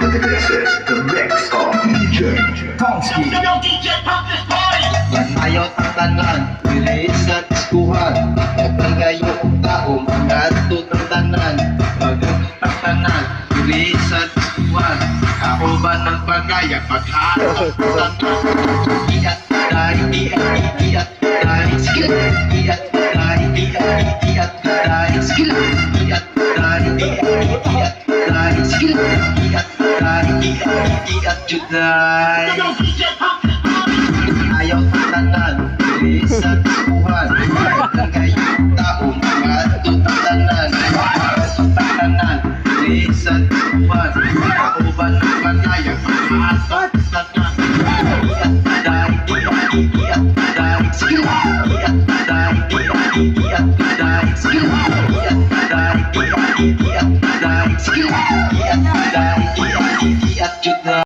This is the mix of DJ Tomsky. Ayaw tatanan, dili sa iskuhan. Pagkayo tao, mga tutatanan. Magtatanan, dili sa iskuhan. Ako ba ng bagaya, pagharap tatanan. Iat tayo, iat tayo, skill. Iat tayo, iat tayo, skill. Iat tayo, iat tayo, skill. Iat tayo, iat juday. Ayaw tatanan, dili sa iskuhan. Pagkayo tao, mga tutatanan. Magtatanan, dili sa iskuhan. Ako ba ng bagaya, pagharap tatanan. Iat tayo, iat tayo, skill. Iat tayo, iat tayo, skill. Iat tayo, iat tayo, skill. Iat tayo, iat juday.